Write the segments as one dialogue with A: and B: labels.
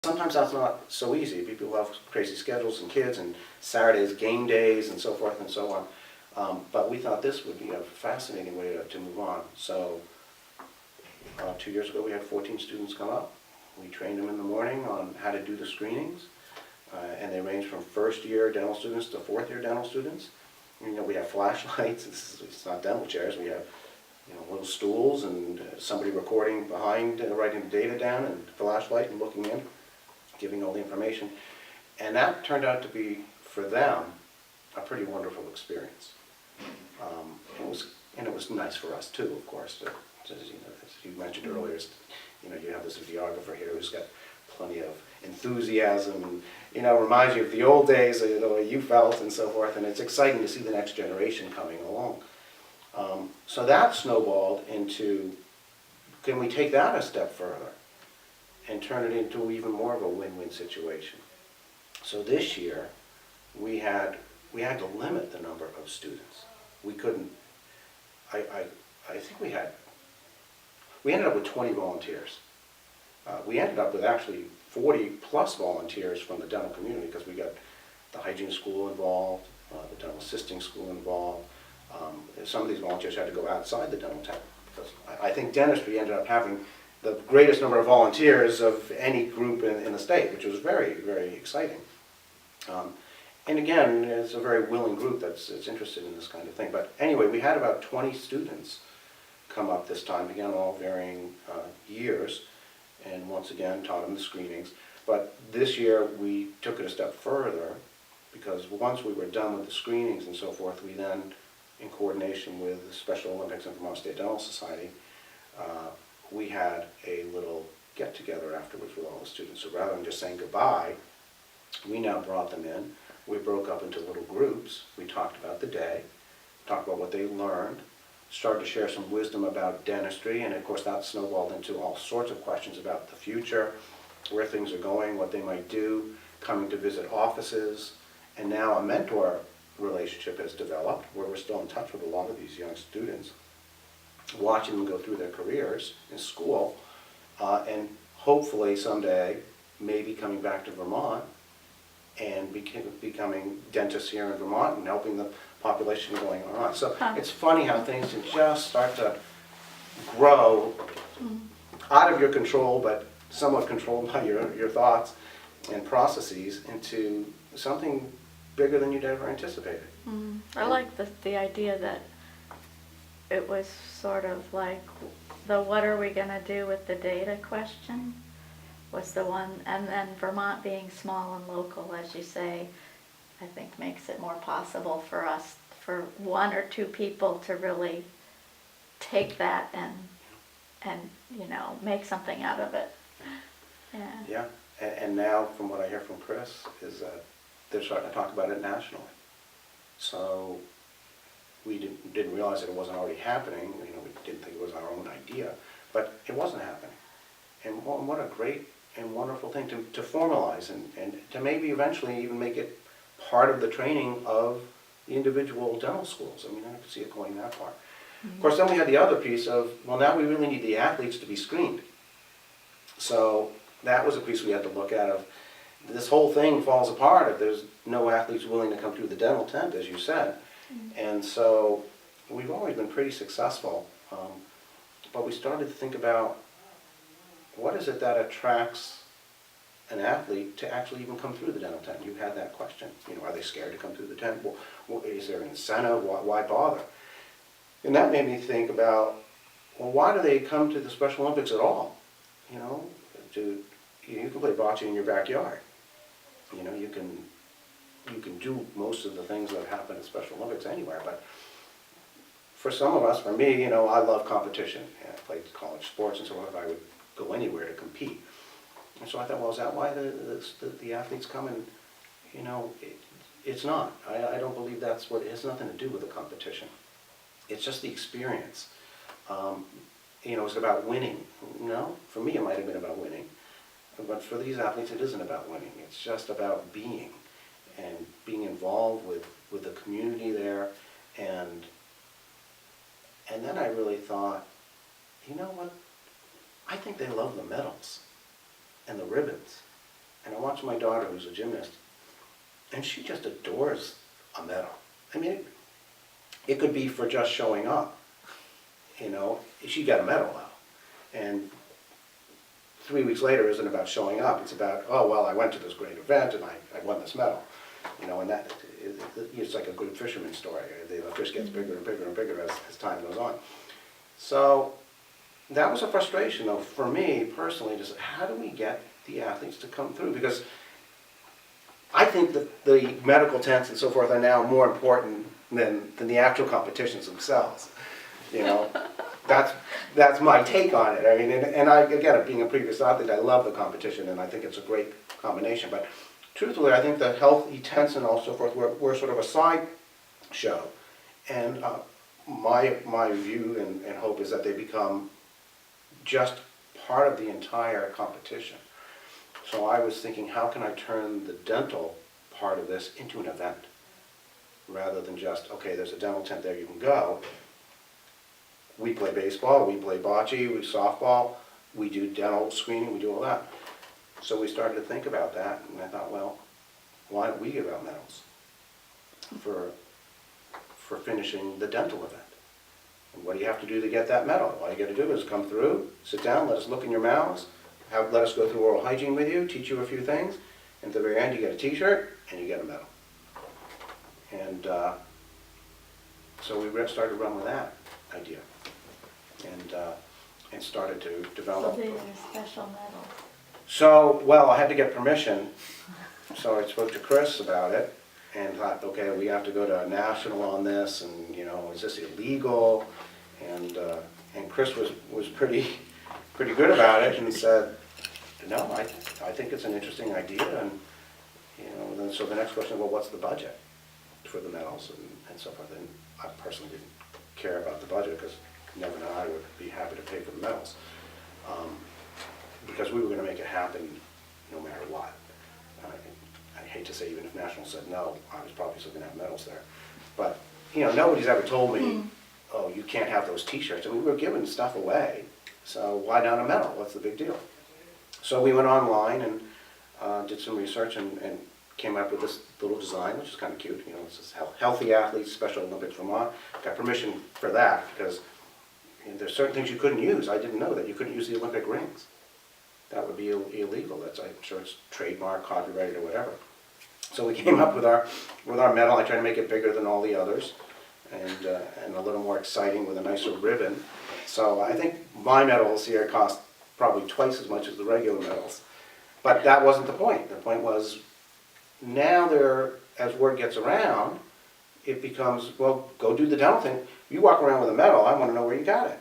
A: Sometimes that's not so easy. People have crazy schedules and kids and Saturdays, game days and so forth and so on. But we thought this would be a fascinating way to move on. So 2 years ago we had 14 students come up. We trained them in the morning on how to do the screenings. And they range from first year dental students to fourth year dental students. You know, we have flashlights. It's not dental chairs. We have little stools and somebody recording behind, writing the data down, and flashlight and looking in, giving all the information. And that turned out to be, for them, a pretty wonderful experience. It was nice for us too, of course. As you mentioned earlier, you have this videographer here who's got plenty of enthusiasm, and reminds you of the old days, the way you felt and so forth, and it's exciting to see the next generation coming along. So that snowballed into, can we take that a step further and turn it into even more of a win-win situation? So this year, we had to limit the number of students. We couldn't, I think we ended up with 20 volunteers. We ended up with actually 40 plus volunteers from the dental community, because we got the hygiene school involved, the dental assisting school involved. Some of these volunteers had to go outside the dental tent, because I think dentistry ended up having the greatest number of volunteers of any group in the state, which was very, very exciting. And again, it's a very willing group that's interested in this kind of thing. But anyway, we had about 20 students come up this time, again, all varying years, and once again taught them the screenings. But this year we took it a step further, because once we were done with the screenings and so forth, we then, in coordination with the Special Olympics and Vermont State Dental Society, we had a little get-together afterwards with all the students. So rather than just saying goodbye, we now brought them in. We broke up into little groups. We talked about the day, talked about what they learned, started to share some wisdom about dentistry, and of course that snowballed into all sorts of questions about the future, where things are going, what they might do, coming to visit offices, and now a mentor relationship has developed where we're still in touch with a lot of these young students, watching them go through their careers in school, and hopefully someday maybe coming back to Vermont and becoming dentists here in Vermont and helping the population going on. So it's funny how things can just start to grow out of your control, but somewhat controlled by your thoughts and processes, into something bigger than you'd ever anticipated.
B: I like the idea that it was sort of like the what are we going to do with the data question was the one, and then Vermont being small and local, as you say, I think makes it more possible for us, for one or two people to really take that and make something out of it.
A: Yeah, and now from what I hear from Chris is that they're starting to talk about it nationally. So we didn't realize that it wasn't already happening. We didn't think it was our own idea, but it wasn't happening. And what a great and wonderful thing to formalize and to maybe eventually even make it part of the training of the individual dental schools. I mean, I could see it going that far. Of course, then we had the other piece of, well, now we really need the athletes to be screened. So that was a piece we had to look at of, this whole thing falls apart if there's no athletes willing to come through the dental tent, as you said. And so we've always been pretty successful, but we started to think about, what is it that attracts an athlete to actually even come through the dental tent? You had that question. Are they scared to come through the tent? Well, is there an incentive? Why bother? And that made me think about, well, why do they come to the Special Olympics at all? You can play bocce in your backyard. You can do most of the things that happen at Special Olympics anywhere. But for some of us, for me, I love competition. I played college sports and so on. I would go anywhere to compete. And so I thought, well, is that why the athletes come? And it's not. I don't believe that's what. It has nothing to do with the competition. It's just the experience. It's about winning. For me, it might have been about winning. But for these athletes, it isn't about winning. It's just about being, and being involved with the community there. And then I really thought, you know what? I think they love the medals and the ribbons and I watch my daughter, who's a gymnast, and she just adores a medal. I mean, it could be for just showing up. You know, she got a medal now. And 3 weeks later isn't about showing up. It's about, oh, well, I went to this great event and I won this medal. You know, and that, it's like a good fisherman story. The fish gets bigger and bigger and bigger as time goes on. So that was a frustration, though, for me personally, just how do we get the athletes to come through? Because I think that the medical tents and so forth are now more important than the actual competitions themselves. You know, that's my take on it. I mean, and I, again, being a previous athlete, I love the competition, and I think it's a great combination. But truthfully, I think the healthy tents and all so forth were sort of a side show. And my view and hope is that they become just part of the entire competition. So I was thinking, how can I turn the dental part of this into an event? Rather than just, okay, there's a dental tent there, you can go. We play baseball, we play bocce, we softball, we do dental screening, we do all that. So we started to think about that, and I thought, well, why don't we give out medals for finishing the dental event? And what do you have to do to get that medal? All you got to do is come through, sit down, let us look in your mouths, let us go through oral hygiene with you, teach you a few things, and at the very end you get a t-shirt and you get a medal. And so we started to run with that idea, and started to develop.
B: So these are special medals.
A: So, well, I had to get permission, so I spoke to Chris about it, and thought, okay, we have to go to a national on this, and you know, is this illegal? And Chris was pretty good about it, and said, no, I think it's an interesting idea, and you know, then so the next question, well, what's the budget for the medals and so forth? And I personally didn't care about the budget because Nevin and I would be happy to pay for the medals, because we were going to make it happen no matter what. I hate to say, even if National said no, I was probably still going to have medals there. But you know, nobody's ever told me, oh, you can't have those T-shirts. I mean, we were giving stuff away, so why not a medal? What's the big deal? So we went online and did some research and came up with this little design, which is kind of cute. You know, it says Healthy Athletes, Special Olympics, Vermont. Got permission for that because you know, there's certain things you couldn't use. I didn't know that. You couldn't use the Olympic rings. That would be illegal. That's, I'm sure it's trademark, copyrighted, or whatever. So we came up with our medal. I tried to make it bigger than all the others and a little more exciting with a nicer ribbon. So I think my medals here cost probably twice as much as the regular medals. But that wasn't the point. The point was, now as word gets around, it becomes, well, go do the dental thing. You walk around with a medal, I want to know where you got it.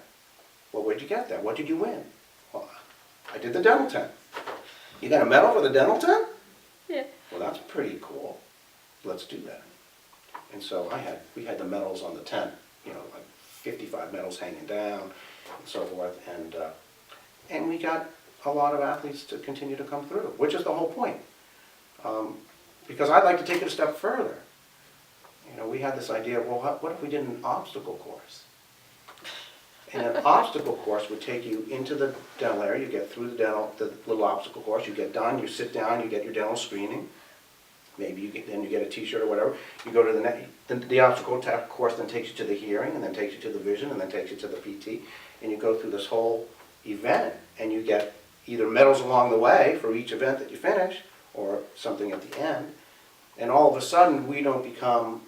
A: Well, where'd you get that? What did you win? Well, I did the dental tent. You got a medal for the dental tent?
B: Yeah.
A: Well, that's pretty cool. Let's do that. And so we had the medals on the tent, you know, like 55 medals hanging down and so forth. And we got a lot of athletes to continue to come through, which is the whole point. Because I'd like to take it a step further. You know, we had this idea of, well, what if we did an obstacle course? And an obstacle course would take you into the dental area. You get through the little obstacle course. You get done. You sit down. You get your dental screening. Maybe then you get a T-shirt or whatever. You go to the obstacle course, then takes you to the hearing, and then takes you to the vision, and then takes you to the PT, and you go through this whole event, and you get either medals along the way for each event that you finish, or something at the end. And all of a sudden, we don't become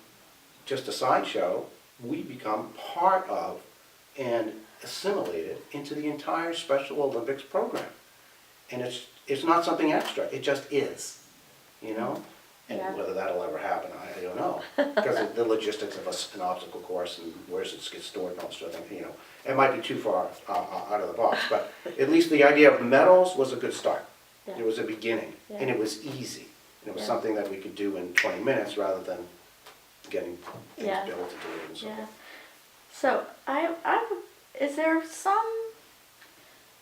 A: just a sideshow. We become part of and assimilated into the entire Special Olympics program. And it's not something extra, it just is, you know? And
B: Yeah.
A: whether that'll ever happen, I don't know. Because of the logistics of an obstacle course and where does it get stored and all sort of thing, you know. It might be too far out of the box, but at least the idea of medals was a good start.
B: Yeah.
A: It was a beginning,
B: Yeah.
A: and it was easy. And it was
B: Yeah.
A: something that we could do in 20 minutes rather than getting things
B: Yeah.
A: built to do it and so
B: Yeah.
A: forth.
B: So is there some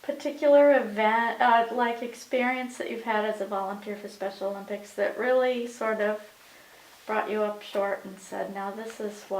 B: particular event, like experience that you've had as a volunteer for Special Olympics that really sort of brought you up short and said, now this is what